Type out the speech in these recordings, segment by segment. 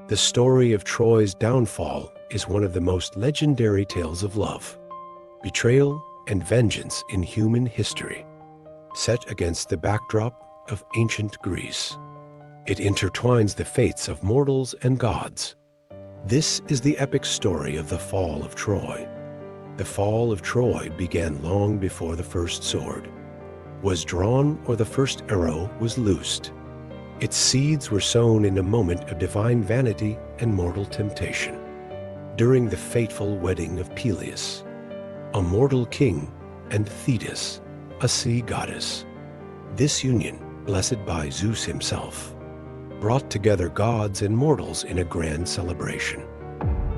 The story of Troy's downfall is one of the most legendary tales of love, betrayal, and vengeance in human history, set against the backdrop of ancient Greece. It intertwines the fates of mortals and gods. This is the epic story of the fall of Troy. The fall of Troy began long before the first sword was drawn or the first arrow was loosed. Its seeds were sown in a moment of divine vanity and mortal temptation, during the fateful wedding of Peleus, a mortal king, and Thetis, a sea goddess. This union, blessed by Zeus himself, brought together gods and mortals in a grand celebration.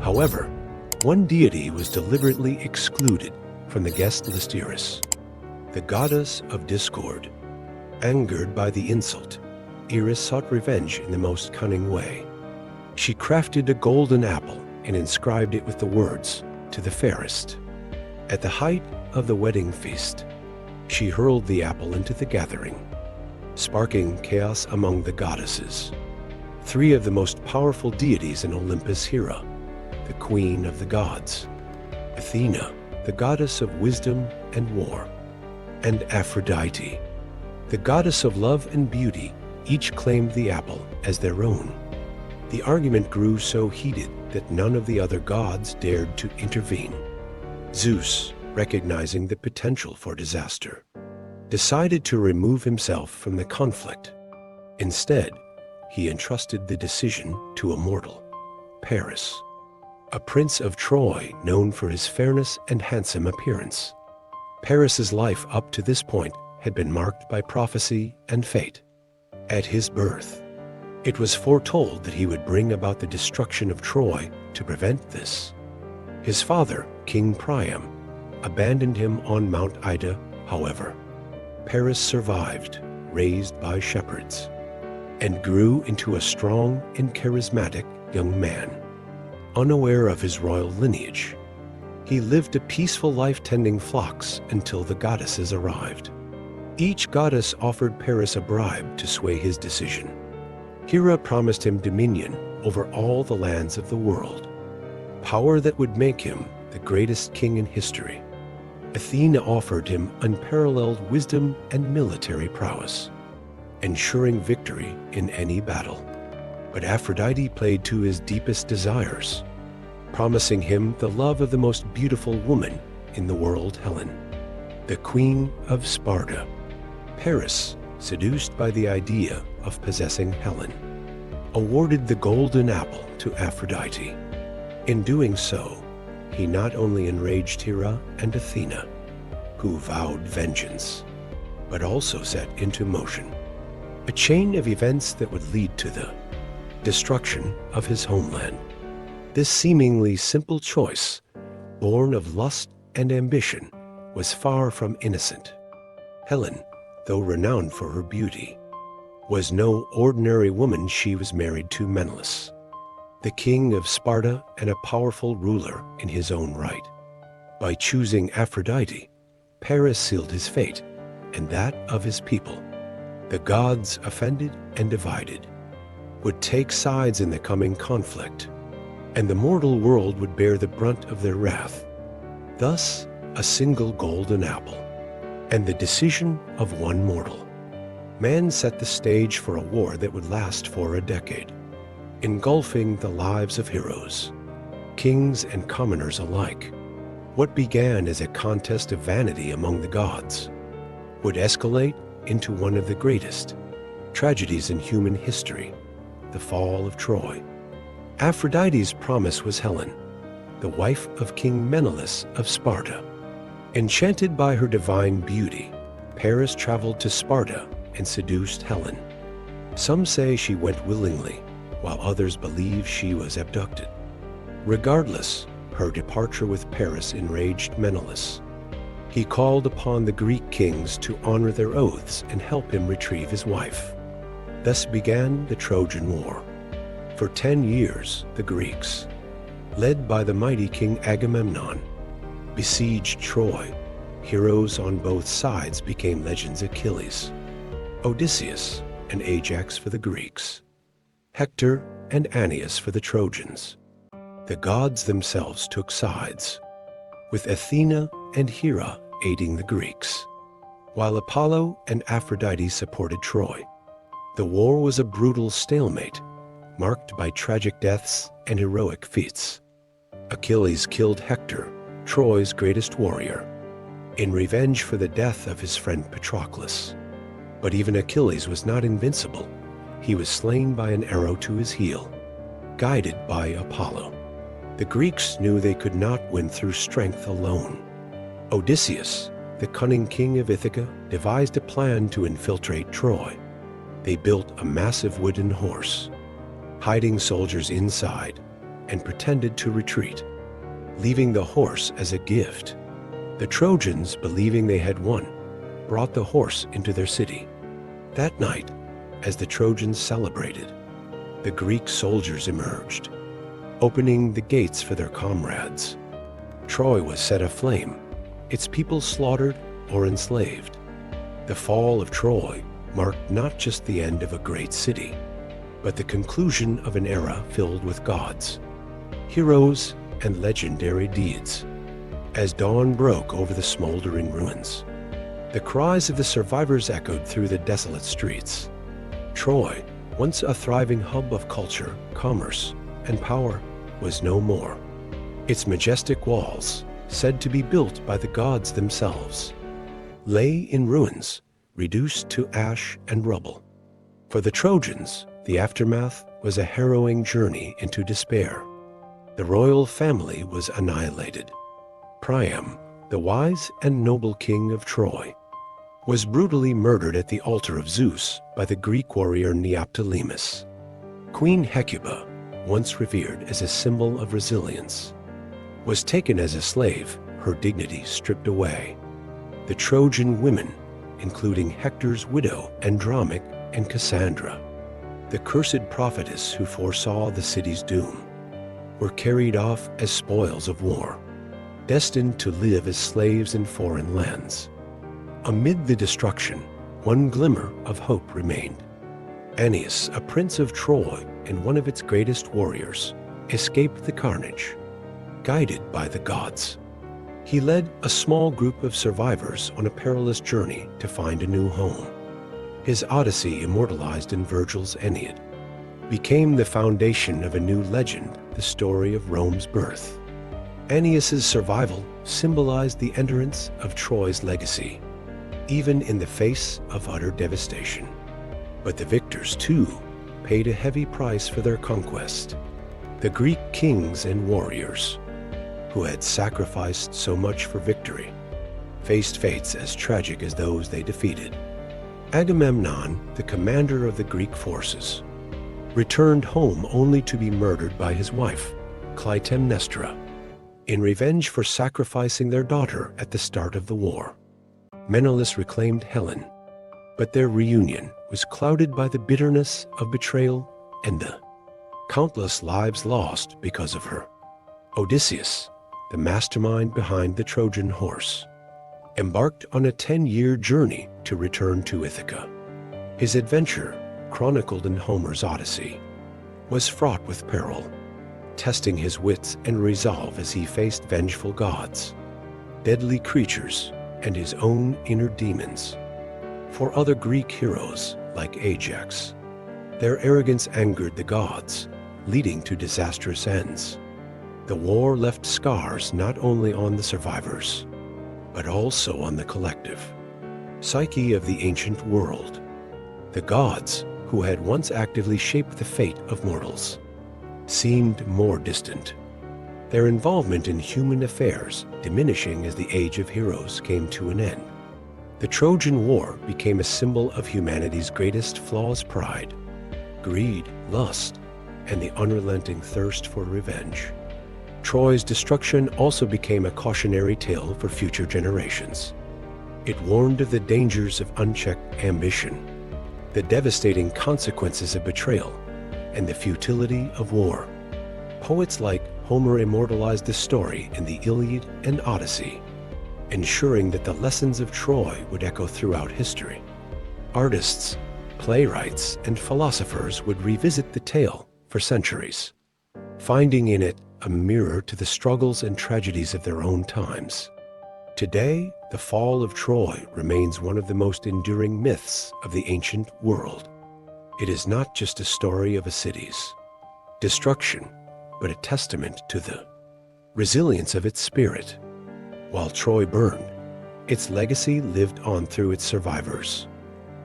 However, one deity was deliberately excluded from the guest list: Eris, the goddess of discord. Angered by the insult, Eris sought revenge in the most cunning way. She crafted a golden apple and inscribed it with the words, "To the fairest." At the height of the wedding feast, she hurled the apple into the gathering, sparking chaos among the goddesses. Three of the most powerful deities in Olympus: Hera, the queen of the gods; Athena, the goddess of wisdom and war; and Aphrodite, the goddess of love and beauty, each claimed the apple as their own. The argument grew so heated that none of the other gods dared to intervene. Zeus, recognizing the potential for disaster, decided to remove himself from the conflict. Instead, he entrusted the decision to a mortal, Paris, a prince of Troy known for his fairness and handsome appearance. Paris's life up to this point had been marked by prophecy and fate. At his birth, it was foretold that he would bring about the destruction of Troy. To prevent this, his father, King Priam, abandoned him on Mount Ida. However, Paris survived, raised by shepherds, and grew into a strong and charismatic young man. Unaware of his royal lineage, he lived a peaceful life tending flocks until the goddesses arrived. Each goddess offered Paris a bribe to sway his decision. Hera promised him dominion over all the lands of the world, power that would make him the greatest king in history. Athena offered him unparalleled wisdom and military prowess, ensuring victory in any battle. But Aphrodite played to his deepest desires, promising him the love of the most beautiful woman in the world, Helen, the queen of Sparta. Paris, seduced by the idea of possessing Helen, awarded the golden apple to Aphrodite. In doing so, he not only enraged Hera and Athena, who vowed vengeance, but also set into motion a chain of events that would lead to the destruction of his homeland. This seemingly simple choice, born of lust and ambition, was far from innocent. Helen, though renowned for her beauty, was no ordinary woman. She was married to Menelaus, the king of Sparta and a powerful ruler in his own right. By choosing Aphrodite, Paris sealed his fate and that of his people. The gods, offended and divided, would take sides in the coming conflict, and the mortal world would bear the brunt of their wrath. Thus, a single golden apple, and the decision of one mortal. Man set the stage for a war that would last for a decade, engulfing the lives of heroes, kings and commoners alike. What began as a contest of vanity among the gods would escalate into one of the greatest tragedies in human history: the fall of Troy. Aphrodite's promise was Helen, the wife of King Menelaus of Sparta. Enchanted by her divine beauty, Paris traveled to Sparta and seduced Helen. Some say she went willingly, while others believe she was abducted. Regardless, her departure with Paris enraged Menelaus. He called upon the Greek kings to honor their oaths and help him retrieve his wife. Thus began the Trojan War. For 10 years, the Greeks, led by the mighty King Agamemnon, besieged Troy. Heroes on both sides became legends: Achilles, Odysseus, and Ajax for the Greeks, Hector, and Aeneas for the Trojans. The gods themselves took sides, with Athena and Hera aiding the Greeks, while Apollo and Aphrodite supported Troy. The war was a brutal stalemate, marked by tragic deaths and heroic feats. Achilles killed Hector, Troy's greatest warrior, in revenge for the death of his friend Patroclus. But even Achilles was not invincible. He was slain by an arrow to his heel, guided by Apollo. The Greeks knew they could not win through strength alone. Odysseus, the cunning king of Ithaca, devised a plan to infiltrate Troy. They built a massive wooden horse, hiding soldiers inside, and pretended to retreat, leaving the horse as a gift. The Trojans, believing they had won, brought the horse into their city. That night, as the Trojans celebrated, the Greek soldiers emerged, opening the gates for their comrades. Troy was set aflame, its people slaughtered or enslaved. The fall of Troy marked not just the end of a great city, but the conclusion of an era filled with gods, heroes, and legendary deeds. As dawn broke over the smoldering ruins, the cries of the survivors echoed through the desolate streets. Troy, once a thriving hub of culture, commerce, and power, was no more. Its majestic walls, said to be built by the gods themselves, lay in ruins, reduced to ash and rubble. For the Trojans, the aftermath was a harrowing journey into despair. The royal family was annihilated. Priam, the wise and noble king of Troy, was brutally murdered at the altar of Zeus by the Greek warrior Neoptolemus. Queen Hecuba, once revered as a symbol of resilience, was taken as a slave, her dignity stripped away. The Trojan women, including Hector's widow Andromache and Cassandra, the cursed prophetess who foresaw the city's doom, were carried off as spoils of war, destined to live as slaves in foreign lands. Amid the destruction, one glimmer of hope remained. Aeneas, a prince of Troy and one of its greatest warriors, escaped the carnage, guided by the gods. He led a small group of survivors on a perilous journey to find a new home. His Odyssey, immortalized in Virgil's Aeneid, became the foundation of a new legend, the story of Rome's birth. Aeneas's survival symbolized the endurance of Troy's legacy, even in the face of utter devastation. But the victors, too, paid a heavy price for their conquest. The Greek kings and warriors, who had sacrificed so much for victory, faced fates as tragic as those they defeated. Agamemnon, the commander of the Greek forces, returned home only to be murdered by his wife, Clytemnestra, in revenge for sacrificing their daughter at the start of the war. Menelaus reclaimed Helen, but their reunion was clouded by the bitterness of betrayal and the countless lives lost because of her. Odysseus, the mastermind behind the Trojan horse, embarked on a 10-year journey to return to Ithaca. His adventure, chronicled in Homer's Odyssey, was fraught with peril, testing his wits and resolve as he faced vengeful gods, deadly creatures, and his own inner demons. For other Greek heroes, like Ajax, their arrogance angered the gods, leading to disastrous ends. The war left scars not only on the survivors, but also on the collective psyche of the ancient world. The gods, who had once actively shaped the fate of mortals, seemed more distant, their involvement in human affairs diminishing as the age of heroes came to an end. The Trojan War became a symbol of humanity's greatest flaws: pride, greed, lust, and the unrelenting thirst for revenge. Troy's destruction also became a cautionary tale for future generations. It warned of the dangers of unchecked ambition, the devastating consequences of betrayal, and the futility of war. Poets like Homer immortalized the story in the Iliad and Odyssey, ensuring that the lessons of Troy would echo throughout history. Artists, playwrights, and philosophers would revisit the tale, for centuries, finding in it a mirror to the struggles and tragedies of their own times. Today, the fall of Troy remains one of the most enduring myths of the ancient world. It is not just a story of a city's destruction, but a testament to the resilience of its spirit. While Troy burned, its legacy lived on through its survivors,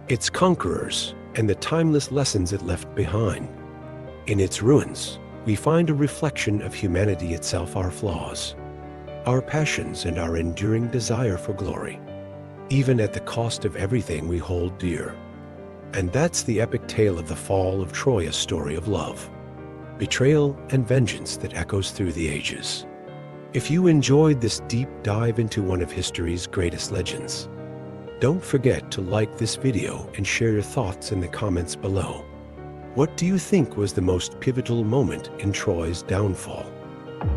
its conquerors, and the timeless lessons it left behind. In its ruins, we find a reflection of humanity itself, our flaws, our passions, and our enduring desire for glory, even at the cost of everything we hold dear. And that's the epic tale of the fall of Troy, a story of love, betrayal, and vengeance that echoes through the ages. If you enjoyed this deep dive into one of history's greatest legends, don't forget to like this video and share your thoughts in the comments below. What do you think was the most pivotal moment in Troy's downfall?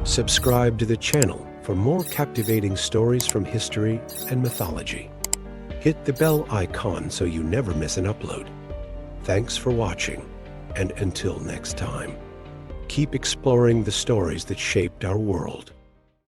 Subscribe to the channel for more captivating stories from history and mythology. Hit the bell icon so you never miss an upload. Thanks for watching, and until next time, keep exploring the stories that shaped our world.